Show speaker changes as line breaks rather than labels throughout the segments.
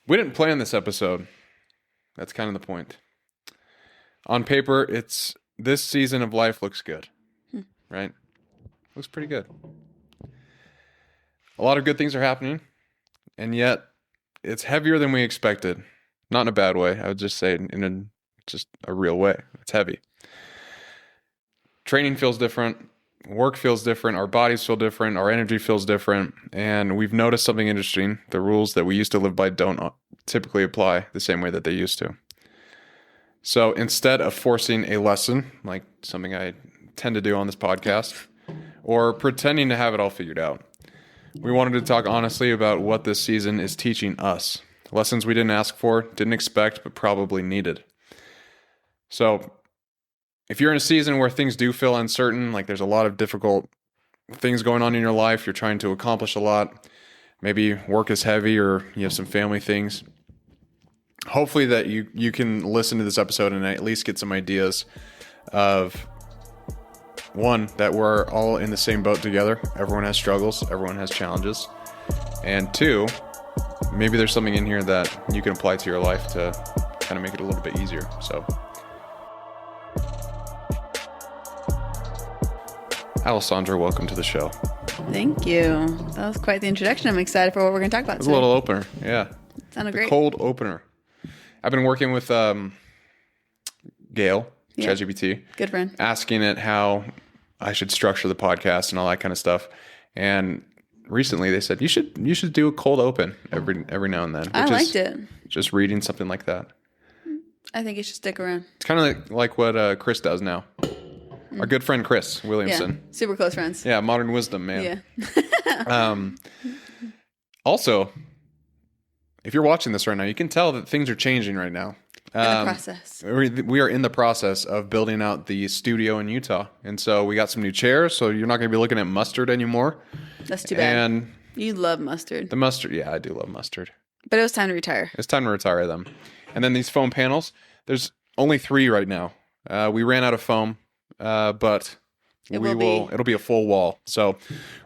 We didn't plan this episode. That's kind of the point. On paper, this season of life looks good, right? Looks pretty good. A lot of good things are happening, and yet it's heavier than we expected. Not in a bad way. I would just say just a real way. It's heavy. Training feels different. Work feels different. Our bodies feel different. Our energy feels different. And we've noticed something interesting. The rules that we used to live by don't typically apply the same way that they used to. So instead of forcing a lesson, like something I tend to do on this podcast, or pretending to have it all figured out, we wanted to talk honestly about what this season is teaching us. Lessons we didn't ask for, didn't expect, but probably needed. So if you're in a season where things do feel uncertain, like there's a lot of difficult things going on in your life, you're trying to accomplish a lot, maybe work is heavy or you have some family things, hopefully that you can listen to this episode and at least get some ideas of, one, that we're all in the same boat together. Everyone has struggles. Everyone has challenges. And two, maybe there's something in here that you can apply to your life to kind of make it a little bit easier. So, Alessandra, welcome to the show.
Thank you. That was quite the introduction. I'm excited for what we're going to talk about
It was
today.
a little opener. Yeah.
Sounded great.
Cold opener. I've been working with Gail, ChatGPT.
Good friend.
Asking it how I should structure the podcast and all that kind of stuff. And recently they said you should do a cold open every now and then.
I liked it.
Just reading something like that.
I think you should stick around.
It's kind of like what Chris does now. Our good friend Chris Williamson.
Yeah. Super close friends.
Yeah, modern wisdom, man.
Yeah.
Also, if you're watching this right now, you can tell that things are changing right now.
In the process.
We are in the process of building out the studio in Utah. And so we got some new chairs, so you're not going to be looking at mustard anymore.
That's too bad.
And
you love mustard.
the mustard, yeah, I do love mustard.
But it was time to retire.
It's time to retire them. And then these foam panels, there's only 3 right now. We ran out of foam, but it'll be a full wall. So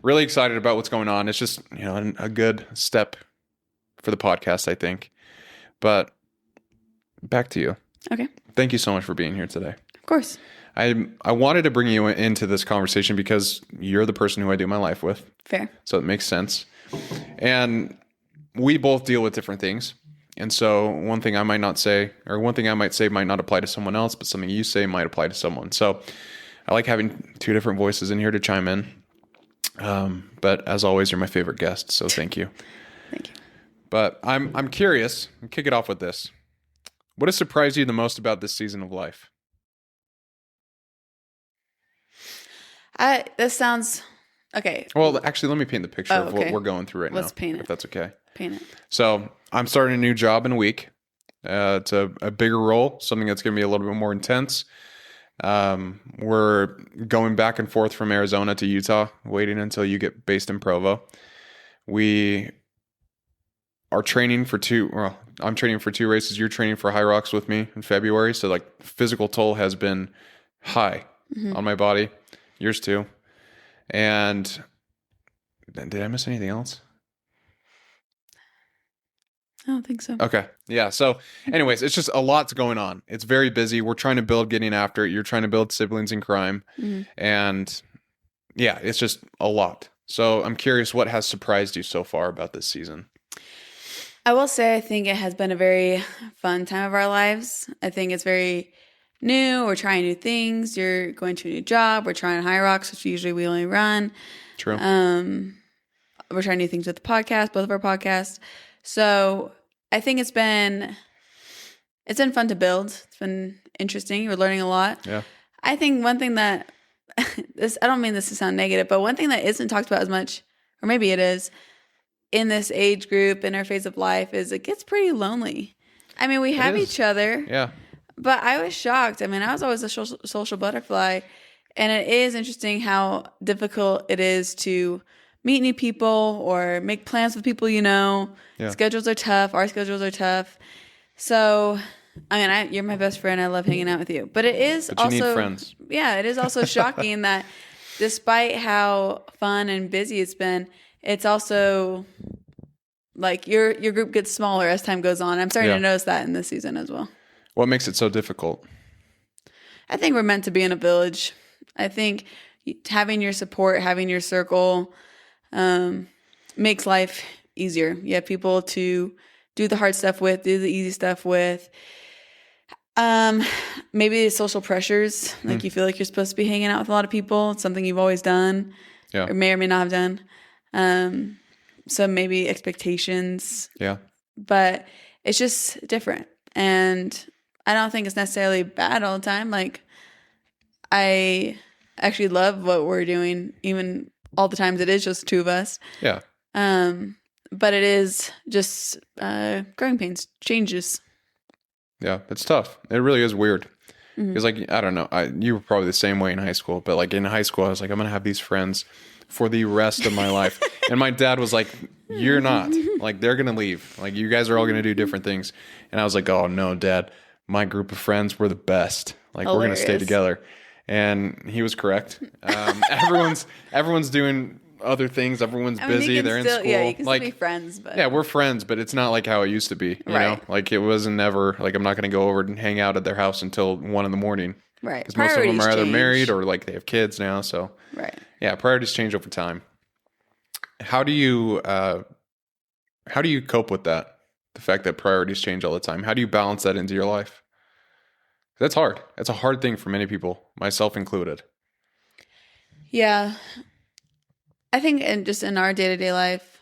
really excited about what's going on. It's just, a good step for the podcast, I think. But back to you.
Okay.
Thank you so much for being here today.
Of course.
I wanted to bring you into this conversation because you're the person who I do my life with.
Fair.
So it makes sense. And we both deal with different things. And so one thing I might say might not apply to someone else, but something you say might apply to someone. So I like having 2 different voices in here to chime in. But as always, you're my favorite guest. So thank you.
Thank you.
But I'm curious. I'll kick it off with this. What has surprised you the most about this season of life?
This sounds okay.
Well, actually, let me paint the picture of what
okay.
we're going through right now.
Let's paint it.
If that's okay.
Paint it.
So I'm starting a new job in a week. It's a bigger role, something that's going to be a little bit more intense. We're going back and forth from Arizona to Utah, waiting until you get based in Provo. We are training for I'm training for 2 races. You're training for High Rocks with me in February. So like physical toll has been high on my body. Yours too. And did I miss anything else?
I don't think so.
Okay. Yeah. So anyways, it's just a lot's going on. It's very busy. We're trying to build Getting After It. You're trying to build Siblings in Crime.
Mm-hmm.
And yeah, it's just a lot. So I'm curious, what has surprised you so far about this season?
I will say I think it has been a very fun time of our lives. I think it's very new. We're trying new things. You're going to a new job. We're trying High Rocks, which usually we only run.
True.
We're trying new things with the podcast, both of our podcasts. So I think it's been fun to build. It's been interesting. We're learning a lot.
Yeah.
I think one thing that I don't mean this to sound negative, but one thing that isn't talked about as much, or maybe it is, in this age group, in our phase of life, is it gets pretty lonely. I mean, we have each other.
Yeah.
But I was shocked. I mean, I was always a social butterfly. And it is interesting how difficult it is to meet new people or make plans with people you know.
Yeah.
Schedules are tough. Our schedules are tough. So, I mean, you're my best friend. I love hanging out with you. But it is
But
also...
you need friends.
Yeah, it is also shocking that despite how fun and busy it's been, it's also like your group gets smaller as time goes on. I'm starting
Yeah.
to notice that in this season as well.
What makes it so difficult?
I think we're meant to be in a village. I think having your support, having your circle, makes life easier. You have people to do the hard stuff with, do the easy stuff with. Maybe social pressures, like you feel like you're supposed to be hanging out with a lot of people. It's something you've always done,
Yeah.
or may not have done. So maybe expectations,
Yeah.
but it's just different. And I don't think it's necessarily bad all the time. Like, I actually love what we're doing, even all the times it is just two of us.
Yeah.
But it is just growing pains, changes.
Yeah. It's tough. It really is weird.
Mm-hmm.
Because, like, I don't know. You were probably the same way in high school. But, like, in high school, I was like, I'm going to have these friends for the rest of my life. And my dad was like, you're not. Like, they're going to leave. Like, you guys are all going to do different things. And I was like, oh, no, Dad. My group of friends, we're the best. Like, we're going to stay
Hilarious.
together. And he was correct. Everyone's doing other things. Everyone's
I mean,
busy.
you can
They're
still,
in school.
yeah, you can
like,
still be friends, but
yeah, we're friends, but it's not like how it used to be. You know,
Right.
like it wasn't never like I'm not going to go over and hang out at their house until 1 a.m.
right.
Because most of them
Priorities
are either
change.
married or like they have kids now. So
Right.
yeah, priorities change over time. How do you cope with that? The fact that priorities change all the time. How do you balance that into your life? That's hard. That's a hard thing for many people, myself included.
Yeah. I think in our day-to-day life,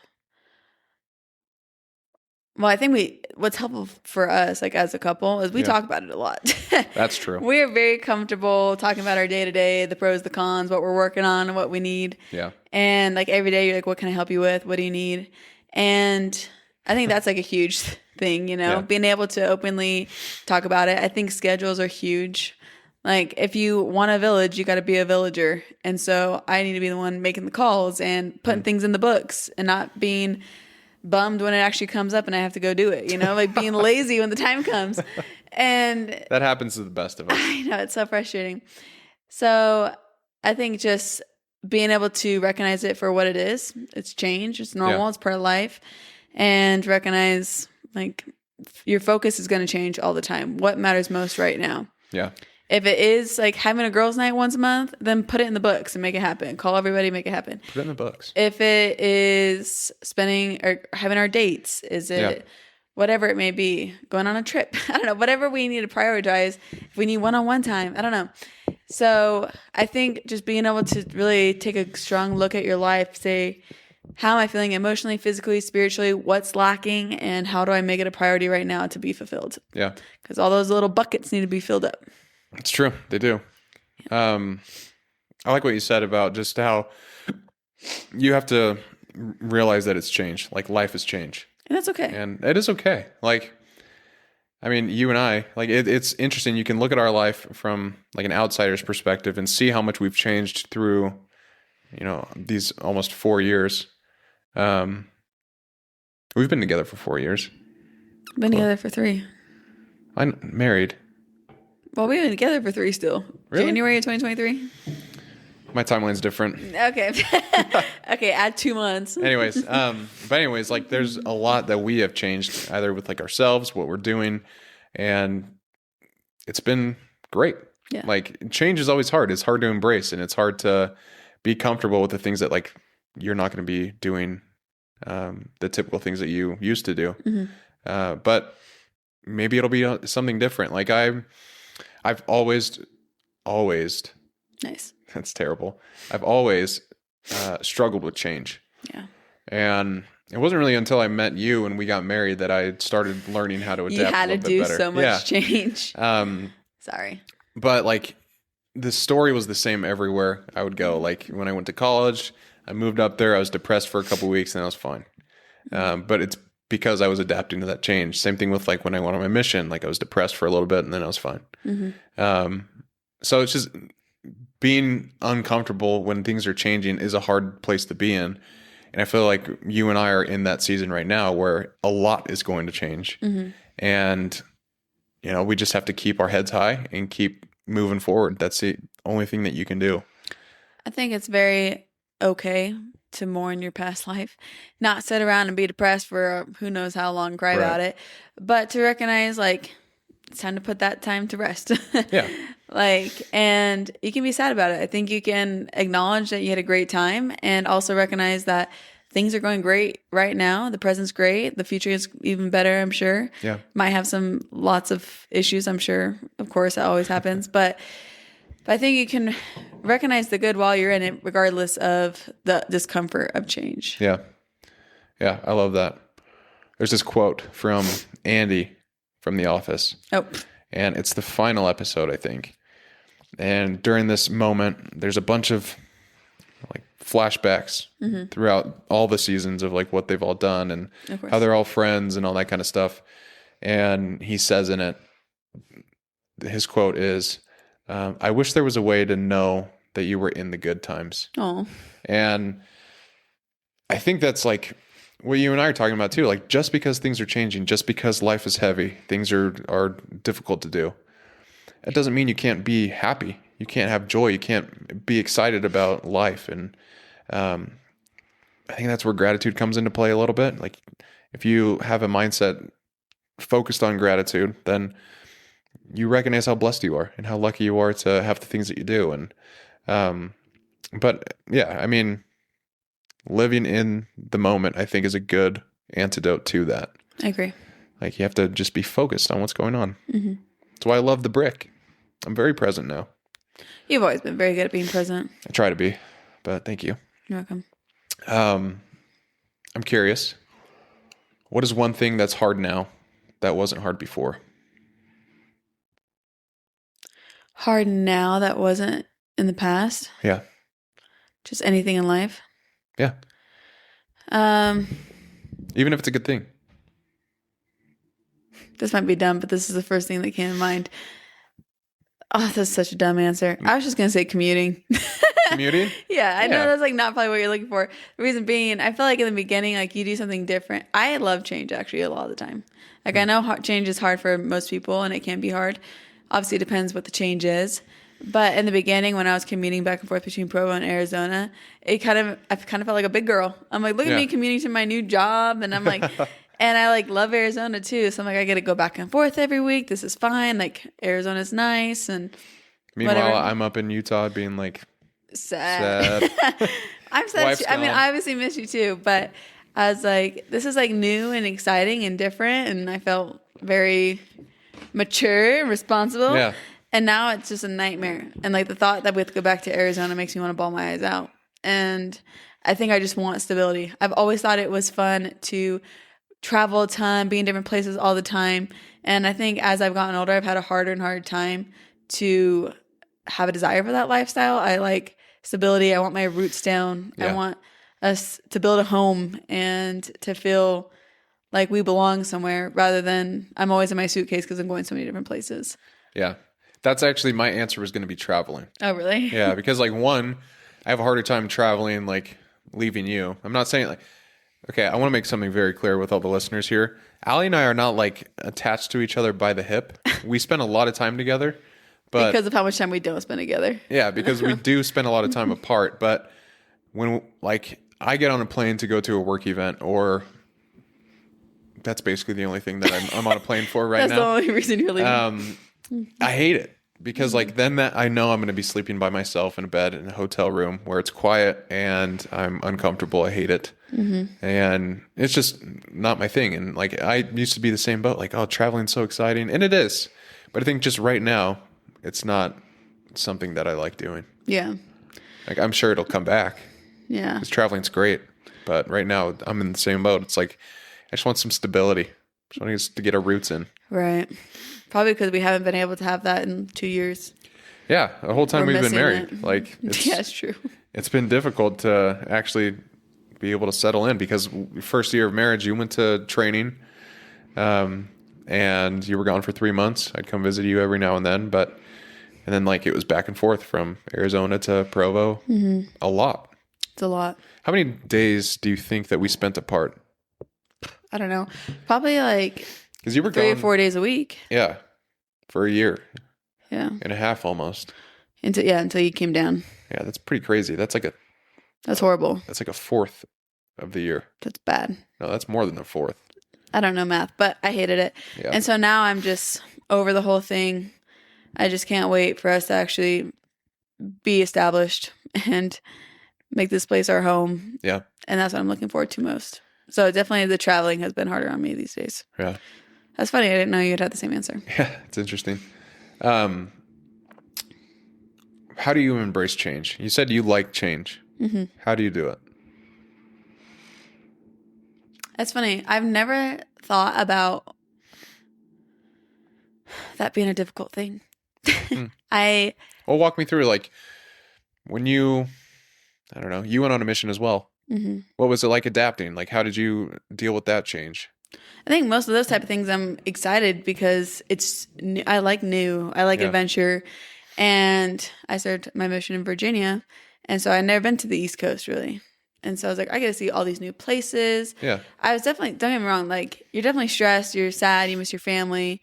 well, I think what's helpful for us, like as a couple, is we
Yeah.
talk about it a lot.
That's true.
We're very comfortable talking about our day-to-day, the pros, the cons, what we're working on, and what we need.
Yeah.
And like every day, you're like, what can I help you with? What do you need? And I think that's like a huge thing,
Yeah.
being able to openly talk about it. I think schedules are huge. Like if you want a village, you got to be a villager. And so I need to be the one making the calls and putting things in the books and not being bummed when it actually comes up and I have to go do it, like being lazy when the time comes. And
That happens to the best of us.
I know it's so frustrating. So I think just being able to recognize it for what it is, it's change, it's normal,
Yeah.
it's part of life, and recognize like your focus is going to change all the time. What matters most right now?
Yeah.
If it is like having a girls' night once a month, then put it in the books and make it happen. Call everybody, make it happen.
Put it in the books.
If it is spending or having our dates, is it
Yeah.
whatever it may be, going on a trip? I don't know, whatever we need to prioritize. If we need one-on-one time, I don't know. So I think just being able to really take a strong look at your life, say, how am I feeling emotionally, physically, spiritually? What's lacking? And how do I make it a priority right now to be fulfilled?
Yeah.
Because all those little buckets need to be filled up.
It's true. They do. I like what you said about just how you have to realize that it's changed. Like life has changed.
And that's okay.
And it is okay. Like, I mean, you and I, like, it's interesting. You can look at our life from like an outsider's perspective and see how much we've changed through, these almost 4 years. We've been together for 4 years.
Been together for 3.
I'm married.
Well, we've been together for 3 still.
Really?
January of 2023.
My timeline's different.
Okay. Okay, add 2 months.
Anyways, like there's a lot that we have changed either with like ourselves, what we're doing, and it's been great.
Yeah.
Like change is always hard. It's hard to embrace and it's hard to be comfortable with the things that like you're not going to be doing, the typical things that you used to do.
Mm-hmm.
But maybe it'll be something different. Like I've always,
Nice.
that's terrible. I've always struggled with change.
Yeah.
And it wasn't really until I met you and we got married that I started learning how to adapt.
You had
a
to
little
do
bit better.
so much
Yeah.
change.
Um,
Sorry.
but like the story was the same everywhere I would go. Like when I went to college, I moved up there. I was depressed for a couple of weeks and I was fine. But it's because I was adapting to that change. Same thing with like when I went on my mission. Like I was depressed for a little bit and then I was fine.
Mm-hmm.
So it's just being uncomfortable when things are changing is a hard place to be in. And I feel like you and I are in that season right now where a lot is going to change.
Mm-hmm.
And, we just have to keep our heads high and keep moving forward. That's the only thing that you can do.
I think it's very okay to mourn your past life, not sit around and be depressed for who knows how long, and cry about it, but to recognize like it's time to put that time to rest.
Yeah.
Like, and you can be sad about it. I think you can acknowledge that you had a great time and also recognize that things are going great right now. The present's great. The future is even better, I'm sure.
Yeah.
Might have lots of issues, I'm sure. Of course, that always happens. But I think you can recognize the good while you're in it, regardless of the discomfort of change.
Yeah. Yeah. I love that. There's this quote from Andy from The Office.
Oh,
And it's the final episode, I think. And during this moment, there's a bunch of like flashbacks throughout all the seasons of like what they've all done and
of course.
how they're all friends and all that kind of stuff. And he says in it, his quote is, I wish there was a way to know that you were in the good times.
Oh,
And I think that's like what you and I are talking about too. Like just because things are changing, just because life is heavy, things are difficult to do. It doesn't mean you can't be happy. You can't have joy. You can't be excited about life. And I think that's where gratitude comes into play a little bit. Like if you have a mindset focused on gratitude, then you recognize how blessed you are and how lucky you are to have the things that you do. And, but yeah, I mean, living in the moment, I think is a good antidote to that.
I agree.
Like you have to just be focused on what's going on.
Mm-hmm.
That's why I love the brick. I'm very present now.
You've always been very good at being present.
I try to be, but thank you.
You're welcome.
I'm curious. What is one thing that's hard now that wasn't hard before?
Hard now that wasn't in the past.
Yeah.
Just anything in life.
Yeah. Even if it's a good thing.
This might be dumb, but this is the first thing that came to mind. Oh, that's such a dumb answer. I was just going to say commuting.
Commuting?
Yeah, I know
Yeah.
that's like not probably what you're looking for. The reason being, I feel like in the beginning, like you do something different. I love change actually a lot of the time. Like I know change is hard for most people and it can be hard. Obviously, it depends what the change is. But in the beginning, when I was commuting back and forth between Provo and Arizona, I kind of felt like a big girl. I'm like, look at me commuting to my new job, and I'm like, and I like love Arizona too. So I'm like, I get to go back and forth every week. This is fine. Like Arizona's nice, and
Meanwhile,
whatever.
I'm up in Utah being like
sad. I'm sad.
Wife's
Too. I mean,
gone.
I obviously miss you too, but I was like, this is like new and exciting and different, and I felt very mature and responsible.
Yeah.
And now it's just a nightmare. And like the thought that we have to go back to Arizona makes me want to bawl my eyes out. And I think I just want stability. I've always thought it was fun to travel a ton, be in different places all the time. And I think as I've gotten older, I've had a harder and harder time to have a desire for that lifestyle. I like stability. I want my roots down.
Yeah.
I want us to build a home and to feel like we belong somewhere rather than I'm always in my suitcase because I'm going so many different places.
Yeah. That's actually my answer was going to be traveling.
Oh, really?
Yeah, because like one, I have a harder time traveling, like leaving you. I'm not saying like, okay, I want to make something very clear with all the listeners here. Allie and I are not like attached to each other by the hip. We spend a lot of time together, but
Because of how much time we don't spend together.
yeah, because we do spend a lot of time apart. But when like I get on a plane to go to a work event, or that's basically the only thing that I'm on a plane for right
That's
now.
the only reason you're leaving.
I hate it because like then that I know I'm going to be sleeping by myself in a bed in a hotel room where it's quiet and I'm uncomfortable. I hate it. And it's just not my thing. And like I used to be the same boat, like, oh, traveling's so exciting. And it is. But I think just right now, it's not something that I like doing.
Yeah.
Like I'm sure it'll come back
Yeah.
because traveling's great. But right now I'm in the same boat. It's like I just want some stability. Just want to get our roots in.
Right. Probably because we haven't been able to have that in 2 years.
Yeah, the whole time
We're
we've been
missing
married,
it.
like it's,
Yeah, it's true.
it's been difficult to actually be able to settle in because first year of marriage, you went to training, and you were gone for 3 months. I'd come visit you every now and then, and then like it was back and forth from Arizona to Provo, a lot.
It's a lot.
How many days do you think that we spent apart?
I don't know. Probably like
Because you were
3 or
gone,
4 days a week.
yeah, for a year
Yeah.
and a half almost.
Until you came down.
Yeah, that's pretty crazy. That's like a
That's horrible.
That's like a fourth of the year.
That's bad.
No, that's more than a fourth.
I don't know math, but I hated it.
Yeah.
And so now I'm just over the whole thing. I just can't wait for us to actually be established and make this place our home.
Yeah.
And that's what I'm looking forward to most. So definitely the traveling has been harder on me these days.
Yeah.
That's funny. I didn't know you'd have the same answer.
Yeah, it's interesting. How do you embrace change? You said you like change.
Mm-hmm.
How do you do it?
That's funny. I've never thought about that being a difficult thing.
Well, walk me through, like, when you, I don't know, you went on a mission as well.
Mm-hmm.
What was it like adapting? Like, how did you deal with that change?
I think most of those type of things I'm excited because it's new. I like new. I like
Yeah.
adventure. And I started my mission in Virginia. And so I'd never been to the East Coast really. And so I was like, I got to see all these new places.
Yeah.
I was definitely, don't get me wrong, like you're definitely stressed, you're sad, you miss your family.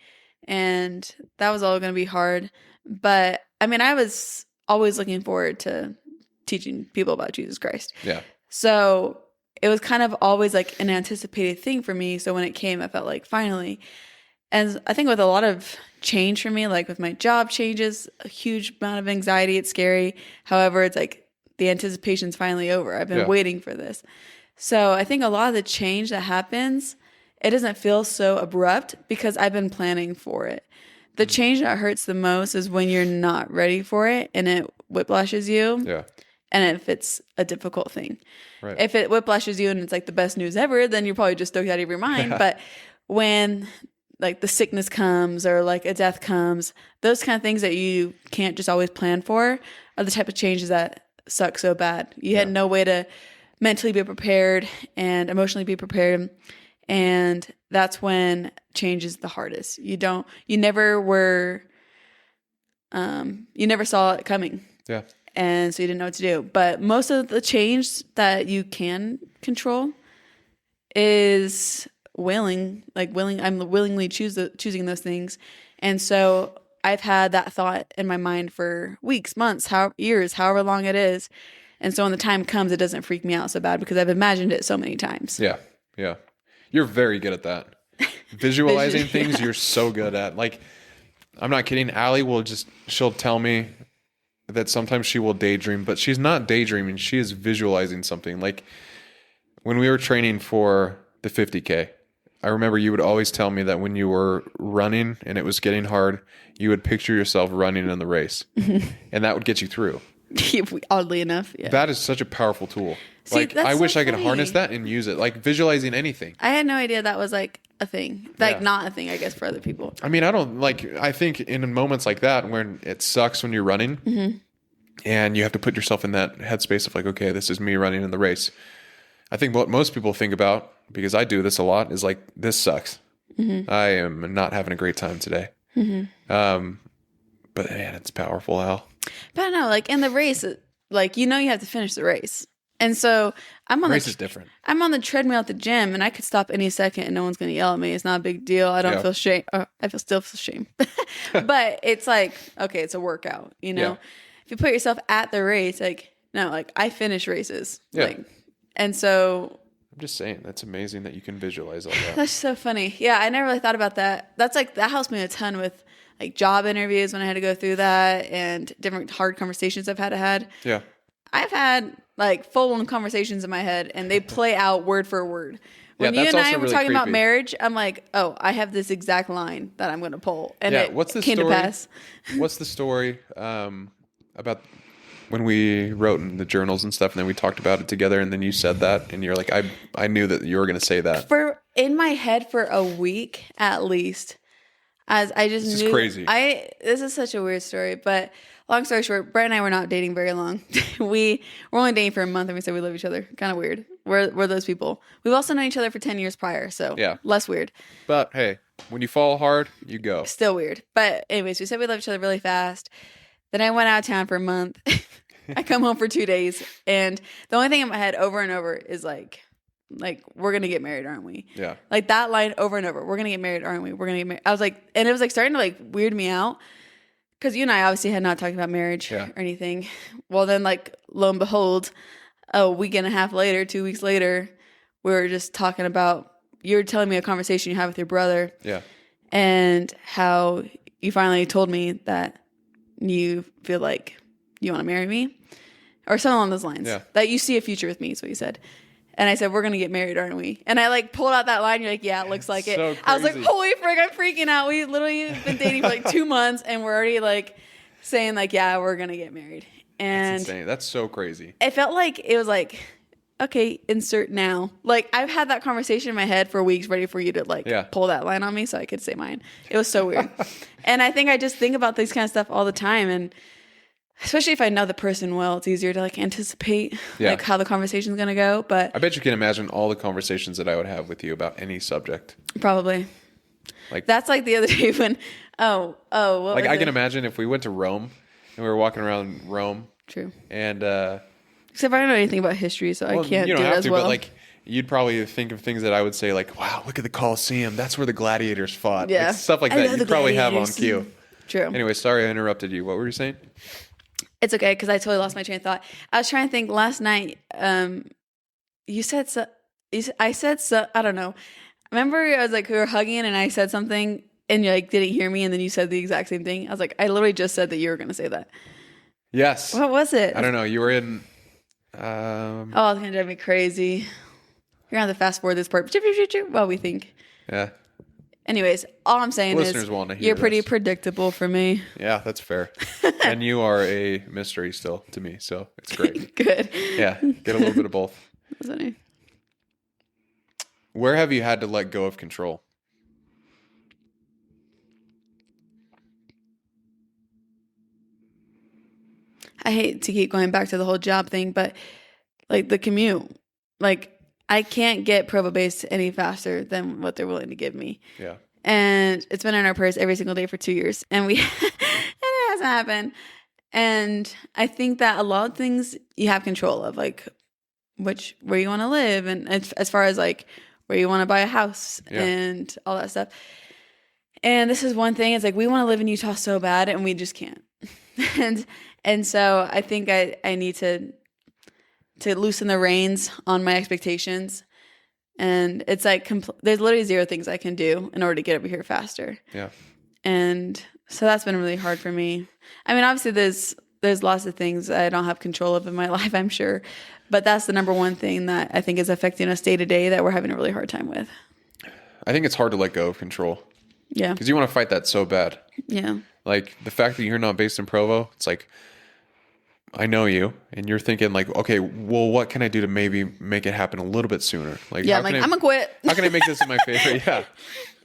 And that was all going to be hard. But I mean, I was always looking forward to teaching people about Jesus Christ.
Yeah.
So it was kind of always like an anticipated thing for me. So when it came, I felt like finally. And I think with a lot of change for me, like with my job changes, a huge amount of anxiety. It's scary. However, it's like the anticipation's finally over. I've been waiting for this. So I think a lot of the change that happens, it doesn't feel so abrupt because I've been planning for it. The change that hurts the most is when you're not ready for it and it whiplashes you.
Yeah.
And if it's a difficult thing.
Right.
If it whiplashes you and it's like the best news ever, then you're probably just stoked out of your mind. But when like the sickness comes or like a death comes, those kind of things that you can't just always plan for are the type of changes that suck so bad. You had no way to mentally be prepared and emotionally be prepared. And that's when change is the hardest. You never saw it coming.
Yeah.
And so you didn't know what to do. But most of the change that you can control is I'm willingly choosing those things. And so I've had that thought in my mind for weeks, months, years, however long it is. And so when the time comes, it doesn't freak me out so bad because I've imagined it so many times.
Yeah. Yeah. You're very good at that. Visualizing things you're so good at. Like, I'm not kidding. Allie she'll tell me that sometimes she will daydream, but she's not daydreaming. She is visualizing something. Like when we were training for the 50K, I remember you would always tell me that when you were running and it was getting hard, you would picture yourself running in the race and that would get you through.
Oddly enough. Yeah.
That is such a powerful tool.
See,
like
that's
I wish
so
I could
funny.
harness that and use it, like visualizing anything.
I had no idea that was like a thing. Like
Yeah.
not a thing, I guess, for other people.
I mean, I think in moments like that when it sucks when you're running and you have to put yourself in that headspace of like, okay, this is me running in the race. I think what most people think about, because I do this a lot, is like, this sucks. I am not having a great time today. But man, it's powerful, Al.
But I don't know, like in the race, like you have to finish the race. And so I'm on
Race is different.
I'm on the treadmill at the gym and I could stop any second and no one's going to yell at me. It's not a big deal. I don't feel shame. Still feel shame. But it's like, okay, it's a workout,
Yeah.
If you put yourself at the race, like, no, like I finish races.
Yeah.
Like, and so
I'm just saying, that's amazing that you can visualize all that.
that's so funny. Yeah, I never really thought about that. That helps me a ton with like job interviews when I had to go through that and different hard conversations I've had.
Yeah.
I've had like full-on conversations in my head and they play out word for word. When you
that's
and I
also
were
really
talking about
creepy.
marriage, I'm like, oh, I have this exact line that I'm going to pull. And it
What's the
came
story?
to pass.
What's the story about when we wrote in the journals and stuff, and then we talked about it together, and then you said that, and you're like, I knew that you were going to say that.
In my head for a week at least, as I just
This
knew.
is crazy.
This is such a weird story, but long story short, Brett and I were not dating very long. We're only dating for a month, and we said we love each other. Kind of weird. We're those people. We've also known each other for 10 years prior, so less weird.
But hey, when you fall hard, you go.
Still weird. But anyways, we said we love each other really fast. Then I went out of town for a month. I come home for 2 days, and the only thing in my head over and over is like we're gonna get married, aren't we?
Yeah.
Like that line over and over. We're gonna get married, aren't we? We're gonna get married. I was like, and it was like starting to like weird me out because you and I obviously had not talked about marriage or anything. Well, then like lo and behold, a week and a half later, 2 weeks later, we were just talking about, you were telling me a conversation you had with your brother.
Yeah.
And how you finally told me that you feel like you want to marry me or something along those lines.
Yeah.
That you see a future with me is what you said. And I said, we're going to get married, aren't we? And I like pulled out that line. You're like, yeah, it looks like it.
So
I was like,
crazy.
holy frick, I'm freaking out. We literally have been dating for like 2 months and we're already like saying like, yeah, we're going to get married. And
That's insane. That's so crazy.
it felt like it was like, okay, insert now. Like I've had that conversation in my head for weeks, ready for you to like pull that line on me so I could say mine. It was so weird. And I think I just think about this kind of stuff all the time. And especially if I know the person well, it's easier to like anticipate like how the conversation's going to go. But
I bet you can imagine all the conversations that I would have with you about any subject.
Probably.
Like
that's like the other day when, what
like I can
it?
imagine if we went to Rome and we were walking around Rome.
True.
And,
except I don't know anything about history, so I can't
you don't
do it
have
as
to,
well.
but like you'd probably think of things that I would say like, wow, look at the Colosseum. That's where the gladiators fought.
Yeah.
Like, stuff like
I
that.
love
You'd
the
probably have on
gladiators.
cue.
True.
Anyway, sorry I interrupted you. What were you saying?
It's okay because I totally lost my train of thought. I was trying to think last night. You said so. I said so. I don't know. Remember, I was like, we were hugging and I said something and you like didn't hear me and then you said the exact same thing. I was like, I literally just said that you were going to say that.
Yes.
What was it?
I don't know. You were in.
Oh, it's going to drive me crazy. You're going to have to fast forward this part. Well, we think.
Yeah.
Anyways, all I'm saying
Listeners
is
want to hear
you're pretty
this.
predictable for me.
Yeah, that's fair. And you are a mystery still to me, so it's great.
Good.
Yeah, get a little bit of both.
That's funny.
Where have you had to let go of control?
I hate to keep going back to the whole job thing, but like the commute, like I can't get Provo Base any faster than what they're willing to give me.
Yeah.
And it's been in our purse every single day for 2 years and and it hasn't happened. And I think that a lot of things you have control of, like where you want to live. And as far as like where you want to buy a house and all that stuff. And this is one thing. It's like, we want to live in Utah so bad and we just can't. And so I think I need to loosen the reins on my expectations. And it's like, there's literally zero things I can do in order to get over here faster.
Yeah.
And so that's been really hard for me. I mean, obviously there's lots of things I don't have control of in my life, I'm sure. But that's the number one thing that I think is affecting us day to day that we're having a really hard time with.
I think it's hard to let go of control.
Yeah.
Because you want to fight that so bad.
Yeah.
Like the fact that you're not based in Provo, it's like, I know you, and you're thinking like, okay, well, what can I do to maybe make it happen a little bit sooner? Like,
yeah, I'm gonna quit.
How can I make this in my favor? Yeah,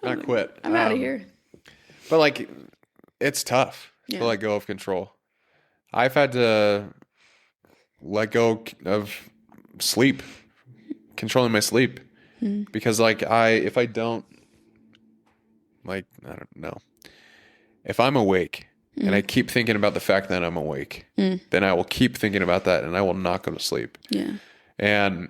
not quit.
I'm out of here.
But like, it's tough to let go of control. I've had to let go of sleep, controlling my sleep, because like if I don't, like, I don't know, if I'm awake. And I keep thinking about the fact that I'm awake, then I will keep thinking about that and I will not go to sleep.
Yeah.
And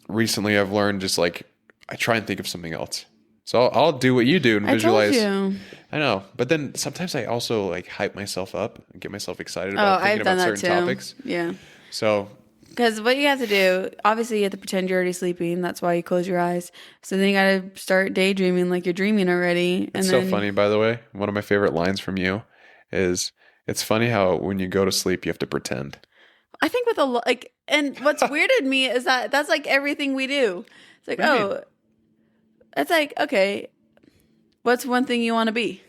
recently I've learned just like, I try and think of something else. So I'll do what you do and visualize.
I told you.
I know. But then sometimes I also like hype myself up and get myself excited about thinking
I've done
about
that
certain
too.
topics.
Yeah.
So.
Because what you have to do, obviously you have to pretend you're already sleeping. That's why you close your eyes. So then you got to start daydreaming like you're dreaming already.
It's so funny, by the way. One of my favorite lines from you is, it's funny how when you go to sleep, you have to pretend.
I think with and what's weirded me is that that's like everything we do. It's like, it's like, okay, what's one thing you want to be?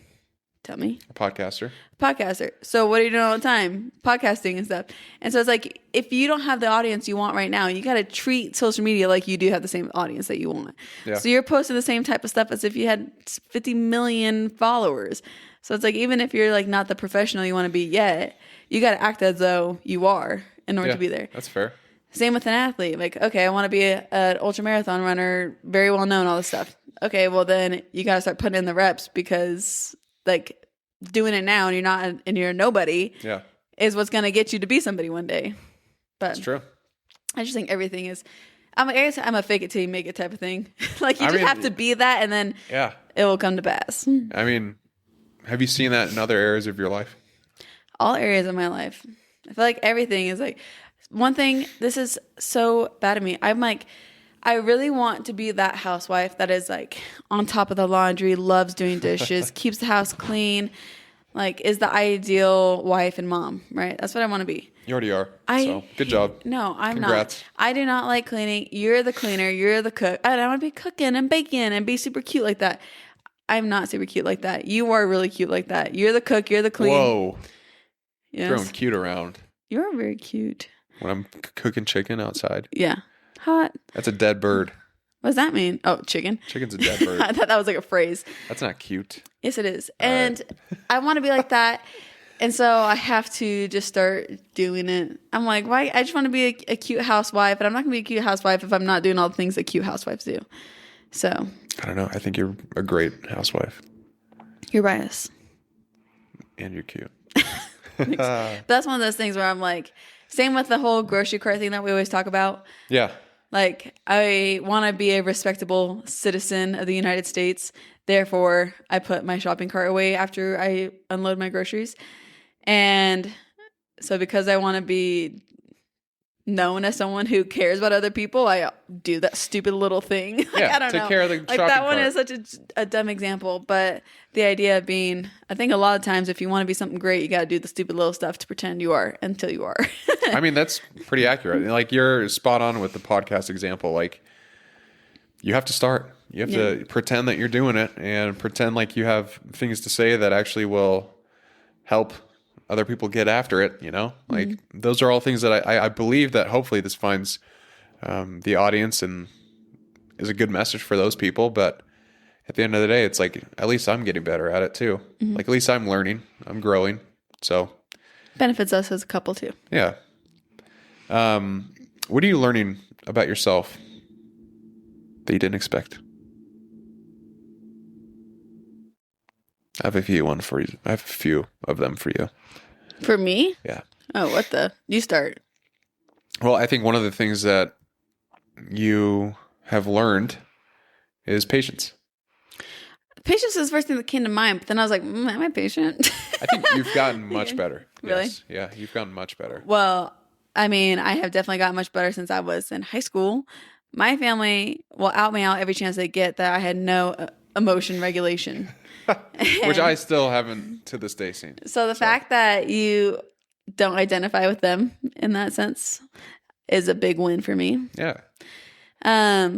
Tell me.
A podcaster.
Podcaster. So what are you doing all the time? Podcasting and stuff. And so it's like, if you don't have the audience you want right now, you got to treat social media like you do have the same audience that you want. Yeah. So you're posting the same type of stuff as if you had 50 million followers. So it's like, even if you're like not the professional you want to be yet, you got to act as though you are in order to be there.
That's fair.
Same with an athlete. Like, okay, I want to be an ultra marathon runner, very well known, all this stuff. Okay, well then you got to start putting in the reps because like doing it now and you're nobody is what's going to get you to be somebody one day. But
that's true.
I just think everything is, I guess I'm a fake it till you make it type of thing. Like you have to be that and then it will come to pass.
I mean, have you seen that in other areas of your life?
All areas of my life. I feel like everything is like, One thing, this is so bad of me. I'm like, I really want to be that housewife that is like on top of the laundry, loves doing dishes, keeps the house clean, like is the ideal wife and mom, right? That's what I want to be.
You already are. So good job.
No, I'm
Congrats.
not. I do not like cleaning. You're the cleaner. You're the cook. I don't want to be cooking and baking and be super cute like that. I'm not super cute like that. You are really cute like that. You're the cook. You're the clean.
Whoa.
Yes.
Throwing cute around.
You're very cute.
When I'm cooking chicken outside.
Yeah. Hot.
That's a dead bird.
What does that mean? Oh, chicken.
Chicken's a dead bird.
I thought that was like a phrase.
That's not cute.
Yes, it is.
All
And I want to be like that. And so I have to just start doing it. I'm like, why? I just want to be a cute housewife, and I'm not going to be a cute housewife if I'm not doing all the things that cute housewives do. So.
I don't know. I think you're a great housewife.
You're biased.
And you're cute.
That's one of those things where I'm like, same with the whole grocery cart thing that we always talk about.
Yeah.
Like, I want to be a respectable citizen of the United States. Therefore, I put my shopping cart away after I unload my groceries. And so because I want to be known as someone who cares about other people, I do that stupid little thing. Like,
Yeah,
I don't
take
know.
care of the
like
shopping
that one
cart.
is such a dumb example. But the idea of being, I think a lot of times if you want to be something great, you got to do the stupid little stuff to pretend you are until you are.
I mean, that's pretty accurate. Like, you're spot on with the podcast example. Like, you have to start. You have to pretend that you're doing it and pretend like you have things to say that actually will help other people get after it, you know? Like, those are all things that I believe that hopefully this finds the audience and is a good message for those people. But at the end of the day, it's like, at least I'm getting better at it too. Like, at least I'm learning. I'm growing. So
Benefits us as a couple too.
yeah. What are you learning about yourself that you didn't expect? I have a few of them for you.
For me?
Yeah.
Oh, what the? You start.
Well, I think one of the things that you have learned is patience.
Patience is the first thing that came to mind, but then I was like, am I patient?
I think you've gotten much better.
Really?
Yes. Yeah, you've gotten much better.
Well, I mean, I have definitely gotten much better since I was in high school. My family will out me out every chance they get that I had no emotion regulation.
Which I still haven't to this day seen.
So the fact that you don't identify with them in that sense is a big win for me.
Yeah.
I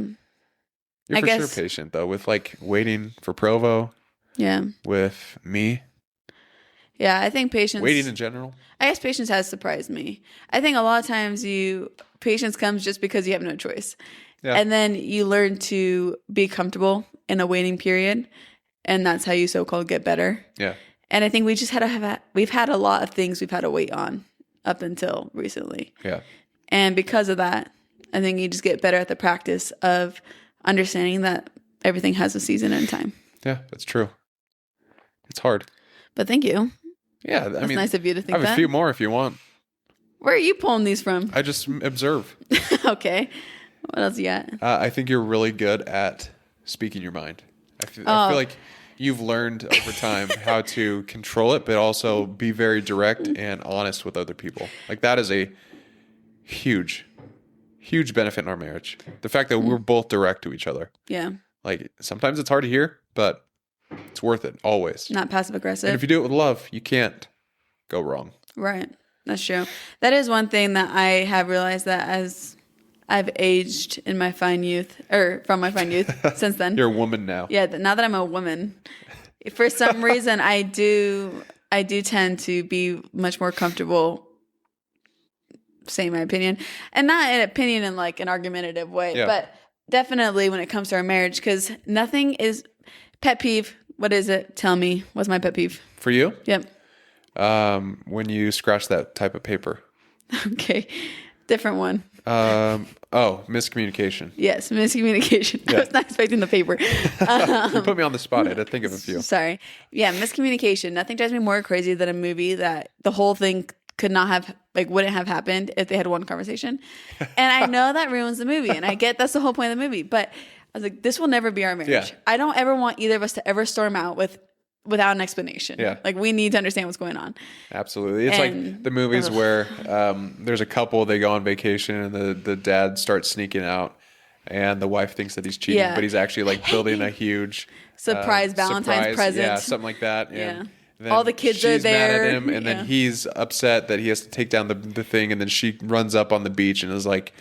You're for
guess-
sure patient though, with like waiting for Provo,
Yeah.
with me,
Yeah, I think patience.
waiting in general.
I guess patience has surprised me. I think a lot of times patience comes just because you have no choice.
Yeah.
And then you learn to be comfortable in a waiting period. And that's how you so-called get better.
Yeah.
And I think we just we've had a lot of things we've had to wait on up until recently.
Yeah.
And because of that, I think you just get better at the practice of understanding that everything has a season and time.
Yeah, that's true. It's hard.
But thank you.
Yeah, I
That's
mean,
nice of you to
I
think
have
that.
a few more if you want.
Where are you pulling these from?
I just observe.
Okay. What else you got?
I think you're really good at speaking your mind. I feel like you've learned over time how to control it, but also be very direct and honest with other people. Like, that is a huge, huge benefit in our marriage. The fact that we're both direct to each other.
Yeah.
Like, sometimes it's hard to hear, but it's worth it always.
Not passive
And
aggressive.
if you do it with love, you can't go wrong.
Right. That's true. That is one thing that I have realized that as I've aged in my fine youth, or from my fine youth since then.
You're a woman now.
Yeah, now that I'm a woman, for some reason I do tend to be much more comfortable saying my opinion, and not an opinion in like an argumentative way,
Yeah.
but definitely when it comes to our marriage, because nothing is pet peeve. What is it? Tell me. What's my pet peeve?
For you,
Yep.
when you scratch that type of paper.
Okay. Different one.
Miscommunication.
Yes, miscommunication. I was not expecting the paper.
You put me on the spot. I had to think of a few.
Sorry. Yeah, miscommunication. Nothing drives me more crazy than a movie that the whole thing could not have, like, wouldn't have happened if they had one conversation. And I know that ruins the movie. And I get that's the whole point of the movie. But I was like, this will never be our marriage.
Yeah.
I don't ever want either of us to ever storm out with without an explanation.
Yeah.
Like we need to understand what's going on.
Absolutely. It's
And-
like the movies where there's a couple, they go on vacation and the dad starts sneaking out and the wife thinks that he's cheating,
Yeah.
but he's actually like building a huge
Surprise Valentine's present.
Yeah, something like that.
Yeah.
And then
All the kids are
she's mad
there.
at him, and
Yeah.
then he's upset that he has to take down the thing, and then she runs up on the beach and is like,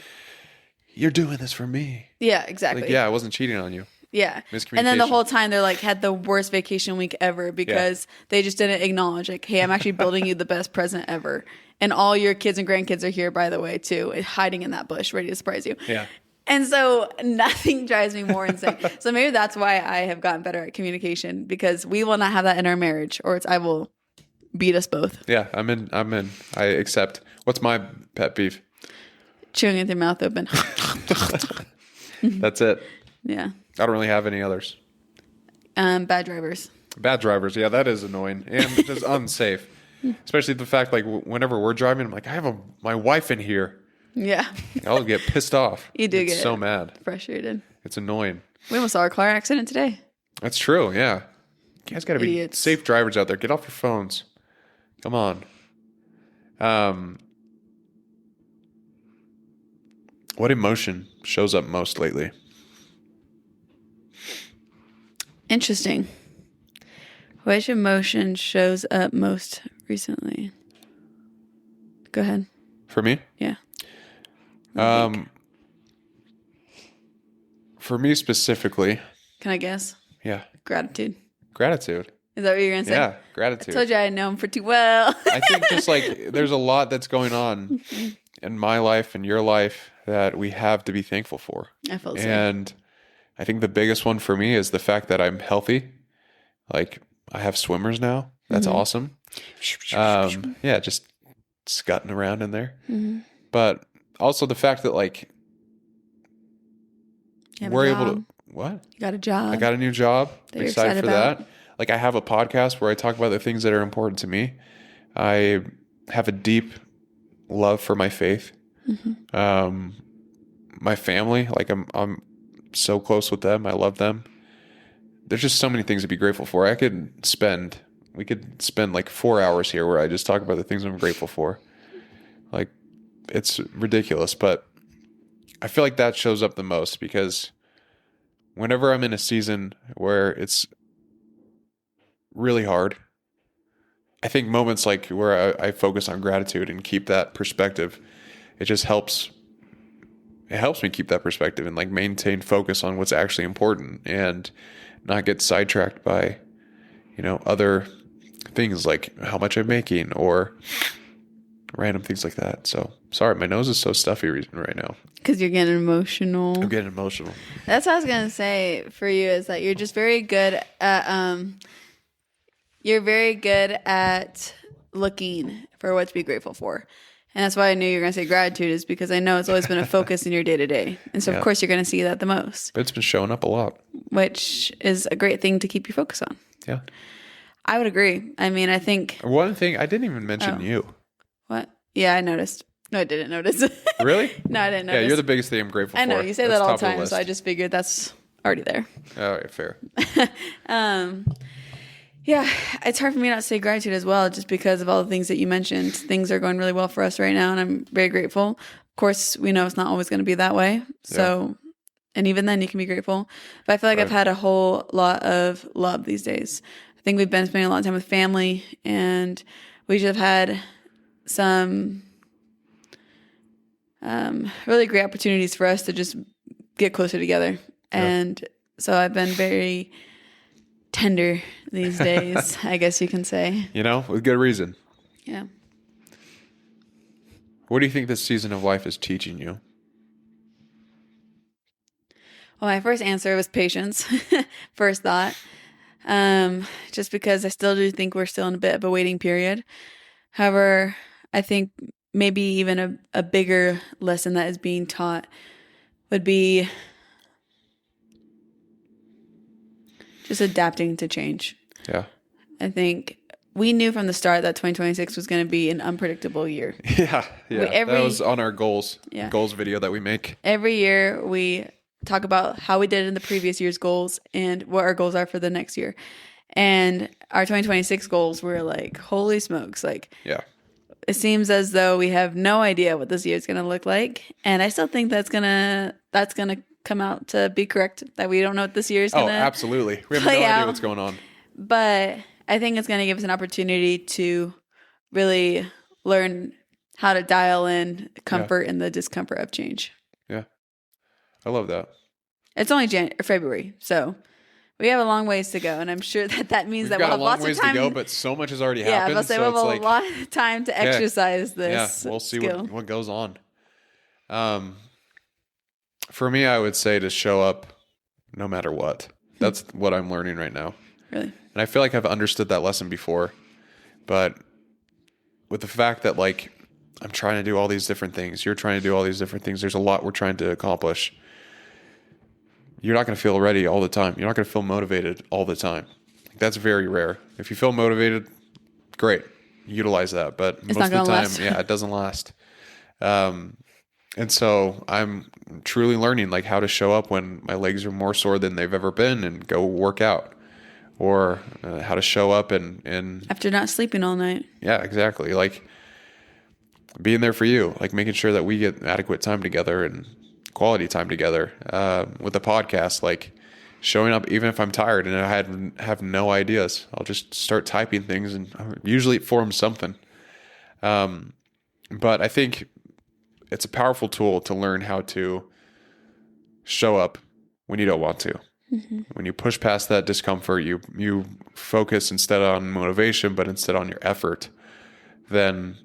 "You're doing this for me."
Yeah, exactly.
Like, yeah, I wasn't cheating on you.
Yeah. And then the
Miscommunication.
whole time they're like had the worst vacation week ever because they just didn't acknowledge like, hey, I'm actually building you the best present ever. And all your kids and grandkids are here, by the way, too, hiding in that bush, ready to surprise you.
Yeah.
And so nothing drives me more insane. So maybe that's why I have gotten better at communication, because we will not have that in our marriage, or I will beat us both.
Yeah, I'm in. I accept. What's my pet peeve?
Chewing with your mouth open.
That's it.
Yeah.
I don't really have any others.
Bad drivers.
Bad drivers, yeah, that is annoying and just unsafe. Especially the fact, like, whenever we're driving, I'm like, I have my wife in here.
Yeah.
I'll get pissed off.
You do
Get
get
so mad.
frustrated.
It's annoying.
We almost saw a car accident today.
That's true. Yeah, you guys got to be
Idiots.
safe drivers out there. Get off your phones. Come on. What emotion shows up most lately?
Interesting. Which emotion shows up most recently? Go ahead.
For me?
Yeah.
For me specifically,
Can I guess?
yeah,
Gratitude.
gratitude.
Is that what you're gonna say?
Yeah, gratitude.
Told you I know him pretty well.
I think just like there's a lot that's going on in my life and your life that we have to be thankful for.
I feel the same.
And I think the biggest one for me is the fact that I'm healthy. Like I have swimmers now. That's
Mm-hmm.
awesome. Yeah, just scutting around in there.
Mm-hmm.
But also the fact that like
You have a
we're able
job.
to what?
You got a job.
I got a new job.
That you're
Excited
excited
for
about.
that. Like I have a podcast where I talk about the things that are important to me. I have a deep love for my faith.
Mm-hmm.
My family, like I'm so close with them. I love them. There's just so many things to be grateful for. We could spend like 4 hours here where I just talk about the things I'm grateful for. Like it's ridiculous, but I feel like that shows up the most because whenever I'm in a season where it's really hard, I think moments like where I focus on gratitude and keep that perspective, it just helps. It helps me keep that perspective and like maintain focus on what's actually important and not get sidetracked by, other things like how much I'm making or random things like that. So sorry, my nose is so stuffy right now.
Because you're getting emotional.
I'm getting emotional.
That's what I was gonna say for you is that you're just very good at you're very good at looking for what to be grateful for. And that's why I knew you were gonna say gratitude, is because I know it's always been a focus in your day to day. And so
Yeah.
of course you're gonna see that the most,
But it's been showing up a lot.
which is a great thing to keep your focus on.
Yeah.
I would agree. I mean, I think
One thing, I didn't even mention
Oh.
you.
what? Yeah, I noticed. No, I didn't notice.
Really?
No, I didn't notice.
Yeah, you're the biggest thing I'm grateful for.
I know you say
That's
that all
top
the
of
time,
list.
so I just figured that's already there.
All right, fair.
Yeah, it's hard for me not to say gratitude as well, just because of all the things that you mentioned. Things are going really well for us right now, and I'm very grateful. Of course, we know it's not always going to be that way. So, and even then, you can be grateful. But I feel like I've had a whole lot of love these days. I think we've been spending a lot of time with family, and we just have had some really great opportunities for us to just get closer together. And so I've been very tender these days, I guess you can say.
With good reason.
Yeah.
What do you think this season of life is teaching you?
Well, my first answer was patience. First thought. Just because I still do think we're still in a bit of a waiting period. However, I think maybe even a bigger lesson that is being taught would be just adapting to change.
Yeah.
I think we knew from the start that 2026 was going to be an unpredictable year.
Yeah.
Every-
that was on our goals
Yeah.
video that we make.
Every year we talk about how we did in the previous year's goals and what our goals are for the next year. And our 2026 goals were like, holy smokes. Like,
Yeah.
it seems as though we have no idea what this year is going to look like. And I still think that's going to come out to be correct, that we don't know what this year is going
Oh,
to
absolutely. We have no
play
idea
out.
what's going on.
But I think it's going to give us an opportunity to really learn how to dial in comfort in the discomfort of change.
Yeah. I love that.
It's only February, so we have a long ways to go, and I'm sure that means
We've
that
got
we'll have
a long
lots
ways
of time
to go, but so much has already
yeah,
happened.
I'll say
so
we'll have
it's
a lot of time to exercise this.
Yeah, we'll see
skill.
what goes on. For me, I would say to show up no matter what. That's what I'm learning right now.
Really?
And I feel like I've understood that lesson before, but with the fact that like I'm trying to do all these different things, you're trying to do all these different things, there's a lot we're trying to accomplish. You're not going to feel ready all the time. You're not going to feel motivated all the time. That's very rare. If you feel motivated, great. Utilize that. But
It's
most
not
of the
gonna
time,
last.
yeah, it doesn't last. And so I'm truly learning like how to show up when my legs are more sore than they've ever been and go work out, or how to show up and
After not sleeping all night.
yeah, exactly. Like being there for you, like making sure that we get adequate time together and quality time together. With the podcast, like showing up even if I'm tired and I have no ideas, I'll just start typing things and usually it forms something. But I think it's a powerful tool to learn how to show up when you don't want to. Mm-hmm. When you push past that discomfort, you focus instead on motivation, but instead on your effort, then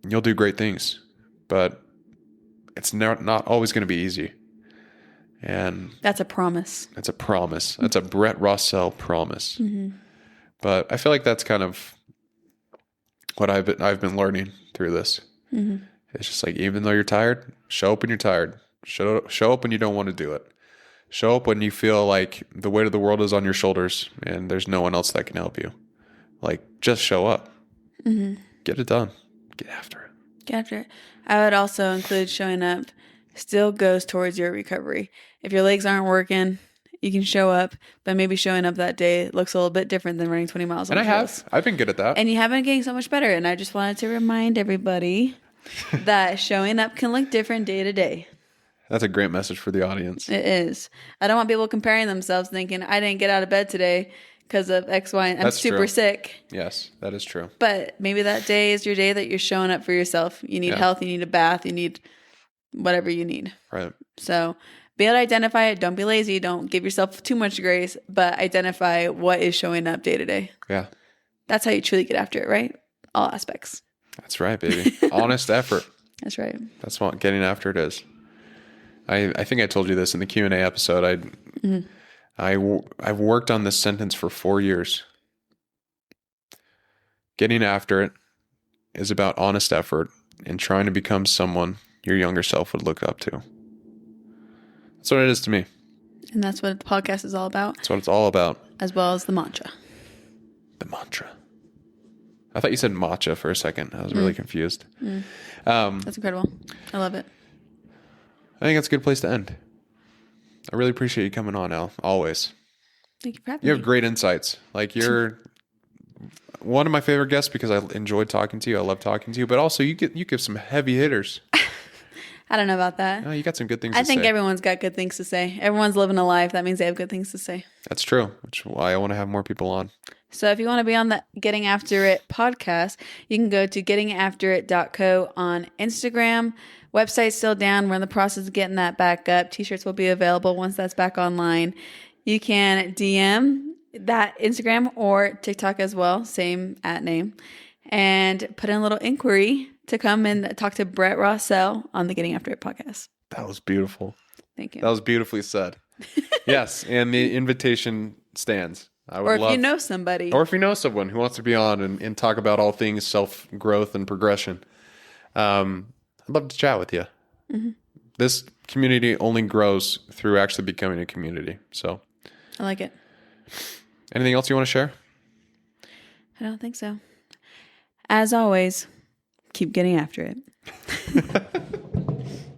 you'll do great things. But it's not always going to be easy. And
that's a promise.
It's a promise. That's a Brett Rossell promise. Mm-hmm. But I feel like that's kind of what I've been learning through this. Mm-hmm. It's just like, even though you're tired, show up when you're tired. Show up when you don't want to do it. Show up when you feel like the weight of the world is on your shoulders and there's no one else that can help you. Like, just show up. Mm-hmm. Get it done. Get after it.
Get after it. I would also include showing up still goes towards your recovery. If your legs aren't working, you can show up, but maybe showing up that day looks a little bit different than running 20 miles on
the trails. I've been good at that.
And you have been getting so much better. And I just wanted to remind everybody that showing up can look different day to day.
That's a great message for the audience.
It is. I don't want people comparing themselves thinking, I didn't get out of bed today because of X, Y, and I'm super sick.
Yes, that is true.
But maybe that day is your day that you're showing up for yourself. You need health, you need a bath, you need whatever you need.
Right.
So be able to identify it. Don't be lazy. Don't give yourself too much grace, but identify what is showing up day to day.
Yeah.
That's how you truly get after it, right? All aspects.
That's right, baby. Honest effort.
That's right.
That's what getting after it is. I think I told you this in the Q&A episode. I've worked on this sentence for 4 years. Getting after it is about honest effort and trying to become someone your younger self would look up to. That's what it is to me.
And that's what the podcast is all about.
That's what it's all about.
As well as the mantra.
The mantra. I thought you said matcha for a second. I was really confused.
That's incredible. I love it.
I think that's a good place to end. I really appreciate you coming on, Al. Always.
Thank you for having me.
You have great insights. Like, you're one of my favorite guests because I enjoyed talking to you. I love talking to you. But also, you give some heavy hitters.
I don't know about that.
Oh, you got some good things to say.
I think everyone's got good things to say. Everyone's living a life. That means they have good things to say.
That's true, which is why I want to have more people on.
So if you want to be on the Getting After It podcast, you can go to gettingafterit.co on Instagram. Website's still down. We're in the process of getting that back up. T-shirts will be available once that's back online. You can DM that Instagram or TikTok as well, same @name, and put in a little inquiry to come and talk to Brett Rossell on the Getting After It podcast.
That was beautiful.
Thank you.
That was beautifully said. Yes, and the invitation stands.
Or if you know somebody.
Or if you know someone who wants to be on and talk about all things self-growth and progression. I'd love to chat with you. Mm-hmm. This community only grows through actually becoming a community. So
I like it.
Anything else you want to share?
I don't think so. As always, keep getting after it.